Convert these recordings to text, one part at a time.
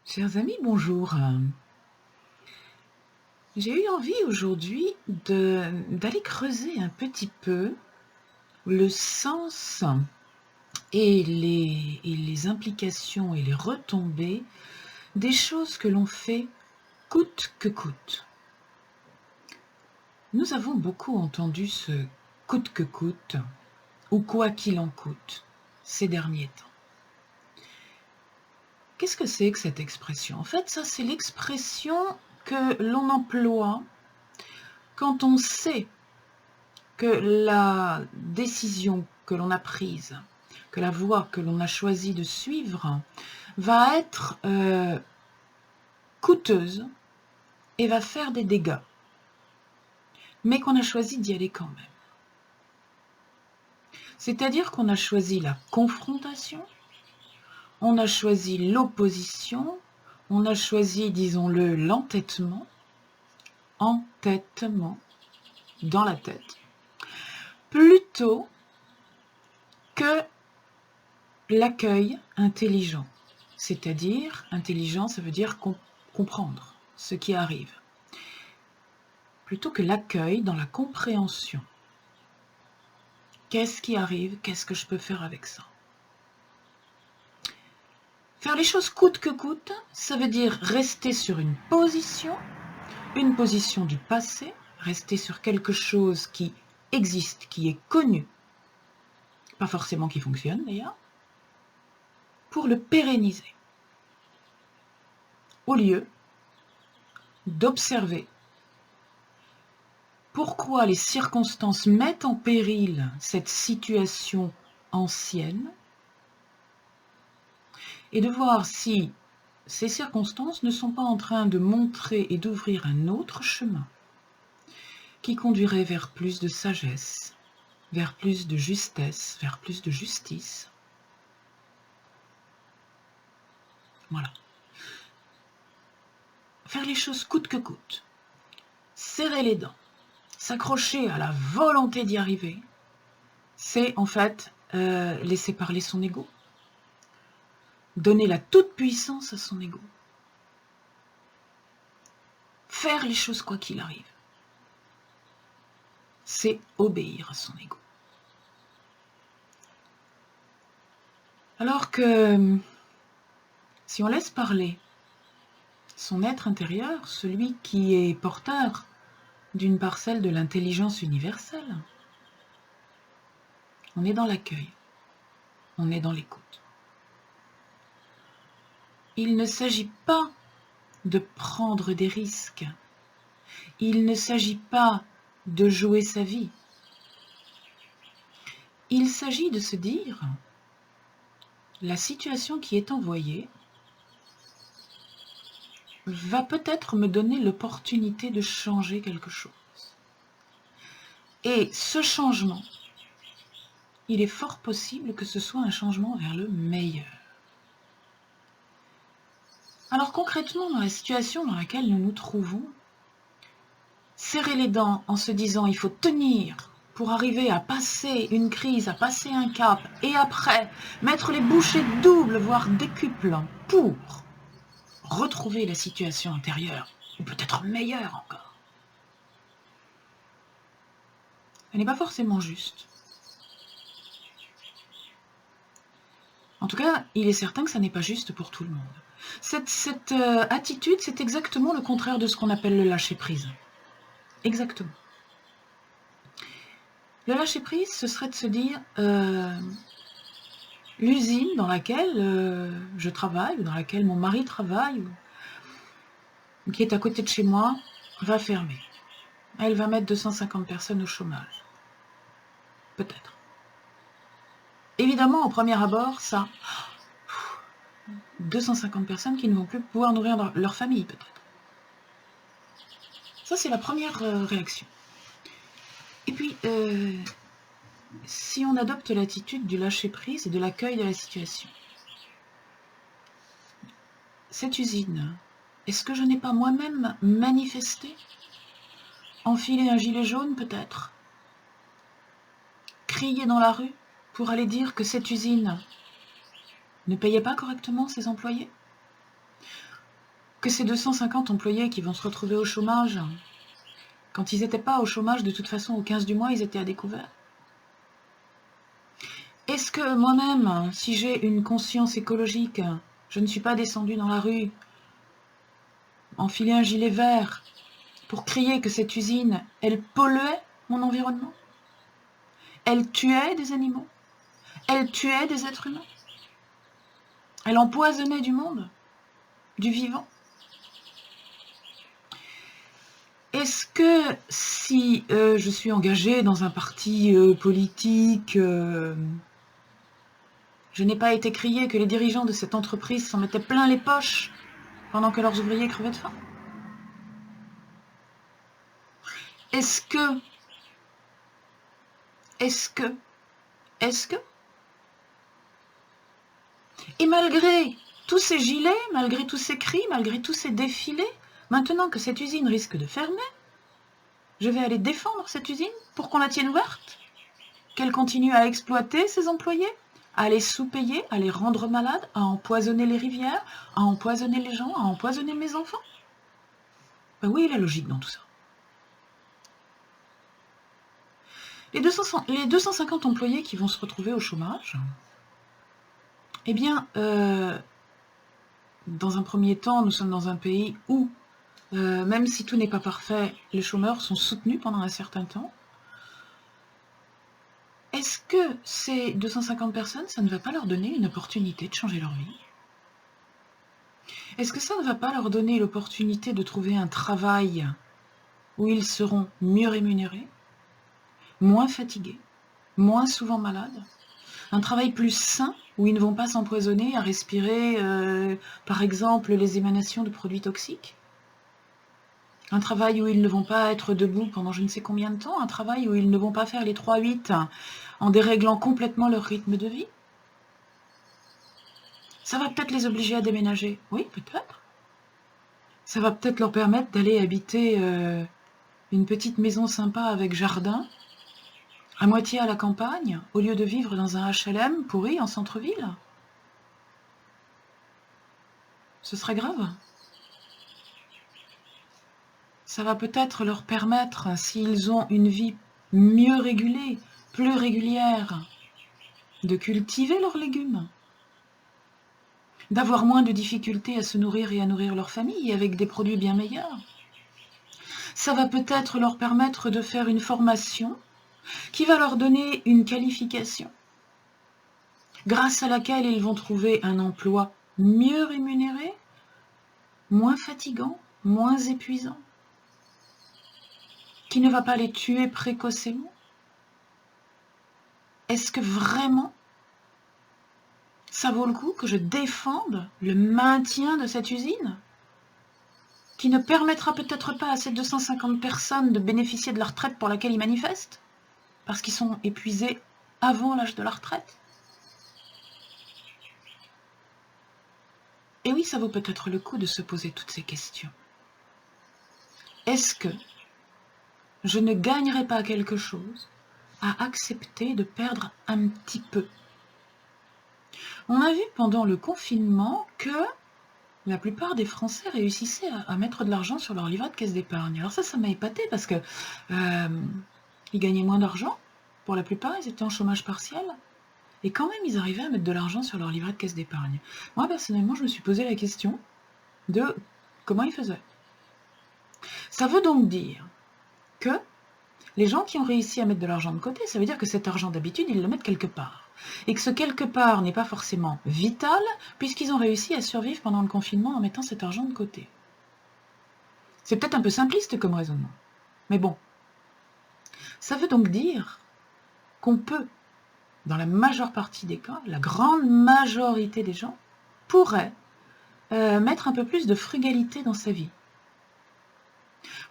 Chers amis, bonjour. J'ai eu envie aujourd'hui d'aller creuser un petit peu le sens et les implications et les retombées des choses que l'on fait coûte que coûte. Nous avons beaucoup entendu ce coûte que coûte ou quoi qu'il en coûte ces derniers temps. Qu'est-ce que c'est que cette expression? En fait, ça, c'est l'expression que l'on emploie quand on sait que la décision que l'on a prise, que la voie que l'on a choisi de suivre va être coûteuse et va faire des dégâts, mais qu'on a choisi d'y aller quand même. C'est-à-dire qu'on a choisi la confrontation, on a choisi l'opposition, on a choisi, disons-le, l'entêtement dans la tête, plutôt que l'accueil intelligent. C'est-à-dire, intelligent, ça veut dire comprendre ce qui arrive. Plutôt que l'accueil dans la compréhension. Qu'est-ce qui arrive? Qu'est-ce que je peux faire avec ça? Faire les choses coûte que coûte, ça veut dire rester sur une position du passé, rester sur quelque chose qui existe, qui est connu, pas forcément qui fonctionne d'ailleurs, pour le pérenniser. Au lieu d'observer pourquoi les circonstances mettent en péril cette situation ancienne et de voir si ces circonstances ne sont pas en train de montrer et d'ouvrir un autre chemin qui conduirait vers plus de sagesse, vers plus de justesse, vers plus de justice. Voilà. Faire les choses coûte que coûte. Serrer les dents. S'accrocher à la volonté d'y arriver, c'est en fait laisser parler son ego. Donner la toute-puissance à son ego. Faire les choses quoi qu'il arrive. C'est obéir à son ego. Alors que si on laisse parler son être intérieur, celui qui est porteur d'une parcelle de l'intelligence universelle, on est dans l'accueil, on est dans l'écoute. Il ne s'agit pas de prendre des risques, il ne s'agit pas de jouer sa vie. Il s'agit de se dire, la situation qui est envoyée va peut-être me donner l'opportunité de changer quelque chose. Et ce changement, il est fort possible que ce soit un changement vers le meilleur. Alors concrètement, dans la situation dans laquelle nous nous trouvons, serrer les dents en se disant il faut tenir pour arriver à passer une crise, à passer un cap, et après mettre les bouchées doubles, voire décuples, pour retrouver la situation antérieure, ou peut-être meilleure encore. Elle n'est pas forcément juste. En tout cas, il est certain que ça n'est pas juste pour tout le monde. Cette attitude, c'est exactement le contraire de ce qu'on appelle le lâcher-prise. Exactement. Le lâcher-prise, ce serait de se dire l'usine dans laquelle je travaille, ou dans laquelle mon mari travaille, ou qui est à côté de chez moi, va fermer. Elle va mettre 250 personnes au chômage. Peut-être. Évidemment, au premier abord, ça, 250 personnes qui ne vont plus pouvoir nourrir leur famille, peut-être. Ça, c'est la première réaction. Et puis, si on adopte l'attitude du lâcher-prise et de l'accueil de la situation, cette usine, est-ce que je n'ai pas moi-même manifesté? Enfilé un gilet jaune, peut-être? Crié dans la rue pour aller dire que cette usine ne payait pas correctement ses employés? que ces 250 employés qui vont se retrouver au chômage, quand ils n'étaient pas au chômage, de toute façon, au 15 du mois, ils étaient à découvert? Est-ce que moi-même, si j'ai une conscience écologique, je ne suis pas descendue dans la rue, enfiler un gilet vert pour crier que cette usine, elle polluait mon environnement? Elle tuait des animaux? Elle tuait des êtres humains? Elle empoisonnait du monde, du vivant? Est-ce que si je suis engagée dans un parti politique, je n'ai pas été criée que les dirigeants de cette entreprise s'en mettaient plein les poches pendant que leurs ouvriers crevaient de faim? Est-ce que, est-ce que, est-ce que, et malgré tous ces gilets, malgré tous ces cris, malgré tous ces défilés, maintenant que cette usine risque de fermer, je vais aller défendre cette usine pour qu'on la tienne ouverte, qu'elle continue à exploiter ses employés, à les sous-payer, à les rendre malades, à empoisonner les rivières, à empoisonner les gens, à empoisonner mes enfants? Ben oui, la logique dans tout ça. Les 250 employés qui vont se retrouver au chômage, eh bien, dans un premier temps, nous sommes dans un pays où, même si tout n'est pas parfait, les chômeurs sont soutenus pendant un certain temps. Est-ce que ces 250 personnes, ça ne va pas leur donner une opportunité de changer leur vie? Est-ce que ça ne va pas leur donner l'opportunité de trouver un travail où ils seront mieux rémunérés, moins fatigués, moins souvent malades, un travail plus sain où ils ne vont pas s'empoisonner à respirer, par exemple, les émanations de produits toxiques? Un travail où ils ne vont pas être debout pendant je ne sais combien de temps, un travail où ils ne vont pas faire les 3-8 en déréglant complètement leur rythme de vie? Ça va peut-être les obliger à déménager, oui, peut-être. Ça va peut-être leur permettre d'aller habiter une petite maison sympa avec jardin, à moitié à la campagne, au lieu de vivre dans un HLM pourri en centre-ville. Ce serait grave. Ça va peut-être leur permettre, s'ils ont une vie mieux régulée, plus régulière, de cultiver leurs légumes, d'avoir moins de difficultés à se nourrir et à nourrir leur famille avec des produits bien meilleurs. Ça va peut-être leur permettre de faire une formation qui va leur donner une qualification, grâce à laquelle ils vont trouver un emploi mieux rémunéré, moins fatigant, moins épuisant, qui ne va pas les tuer précocement. Est-ce que vraiment ça vaut le coup que je défende le maintien de cette usine, qui ne permettra peut-être pas à ces 250 personnes de bénéficier de la retraite pour laquelle ils manifestent, parce qu'ils sont épuisés avant l'âge de la retraite? Et oui, ça vaut peut-être le coup de se poser toutes ces questions. Est-ce que je ne gagnerai pas quelque chose à accepter de perdre un petit peu? On a vu pendant le confinement que la plupart des Français réussissaient à mettre de l'argent sur leur livret de caisse d'épargne. Alors ça m'a épaté parce que ils gagnaient moins d'argent. Pour la plupart, ils étaient en chômage partiel. Et quand même, ils arrivaient à mettre de l'argent sur leur livret de caisse d'épargne. Moi, personnellement, je me suis posé la question de comment ils faisaient. Ça veut donc dire que les gens qui ont réussi à mettre de l'argent de côté, ça veut dire que cet argent, d'habitude, ils le mettent quelque part. Et que ce quelque part n'est pas forcément vital, puisqu'ils ont réussi à survivre pendant le confinement en mettant cet argent de côté. C'est peut-être un peu simpliste comme raisonnement. Mais bon, ça veut donc dire qu'on peut, dans la majeure partie des cas, la grande majorité des gens, pourrait mettre un peu plus de frugalité dans sa vie,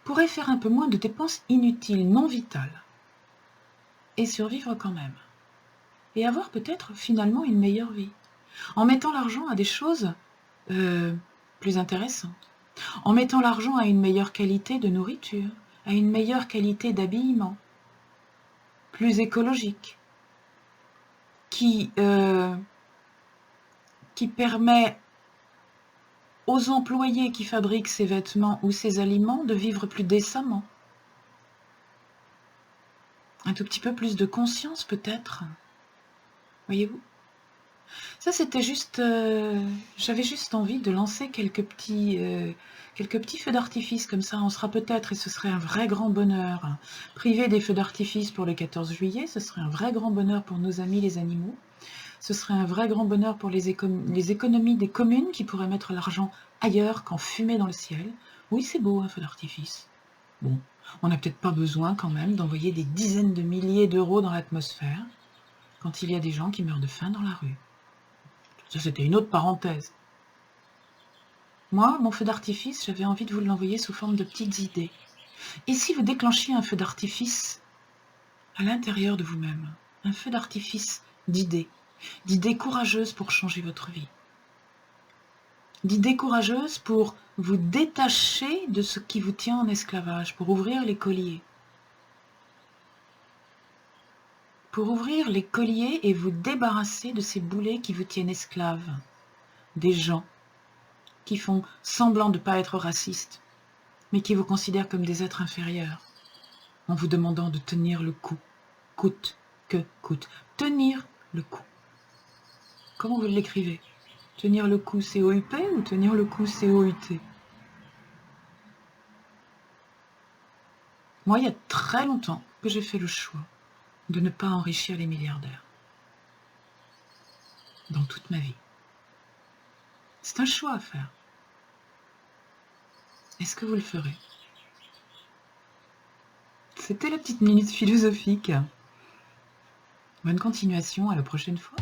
pourrait faire un peu moins de dépenses inutiles, non vitales, et survivre quand même. Et avoir peut-être finalement une meilleure vie, en mettant l'argent à des choses plus intéressantes, en mettant l'argent à une meilleure qualité de nourriture, à une meilleure qualité d'habillement, plus écologique, qui permet aux employés qui fabriquent ces vêtements ou ces aliments de vivre plus décemment. Un tout petit peu plus de conscience peut-être. Voyez-vous? Ça, c'était juste... j'avais juste envie de lancer quelques petits feux d'artifice comme ça. On sera peut-être, et ce serait un vrai grand bonheur, privé des feux d'artifice pour le 14 juillet. Ce serait un vrai grand bonheur pour nos amis les animaux. Ce serait un vrai grand bonheur pour les économies des communes qui pourraient mettre l'argent ailleurs qu'en fumée dans le ciel. Oui, c'est beau un feu d'artifice. Bon, on n'a peut-être pas besoin quand même d'envoyer des dizaines de milliers d'euros dans l'atmosphère quand il y a des gens qui meurent de faim dans la rue. Ça, c'était une autre parenthèse. Moi, mon feu d'artifice, j'avais envie de vous l'envoyer sous forme de petites idées. Et si vous déclenchiez un feu d'artifice à l'intérieur de vous-même, un feu d'artifice d'idées courageuses pour changer votre vie, d'idées courageuses pour vous détacher de ce qui vous tient en esclavage, pour ouvrir les colliers. Pour ouvrir les colliers et vous débarrasser de ces boulets qui vous tiennent esclaves, des gens qui font semblant de ne pas être racistes, mais qui vous considèrent comme des êtres inférieurs, en vous demandant de tenir le coup, coûte que coûte. Tenir le coup. Comment vous l'écrivez? Tenir le coup C-O-U-P ou tenir le coup C-O-U-T? Moi, il y a très longtemps que j'ai fait le choix de ne pas enrichir les milliardaires. Dans toute ma vie. C'est un choix à faire. Est-ce que vous le ferez? C'était la petite minute philosophique. Bonne continuation, à la prochaine fois.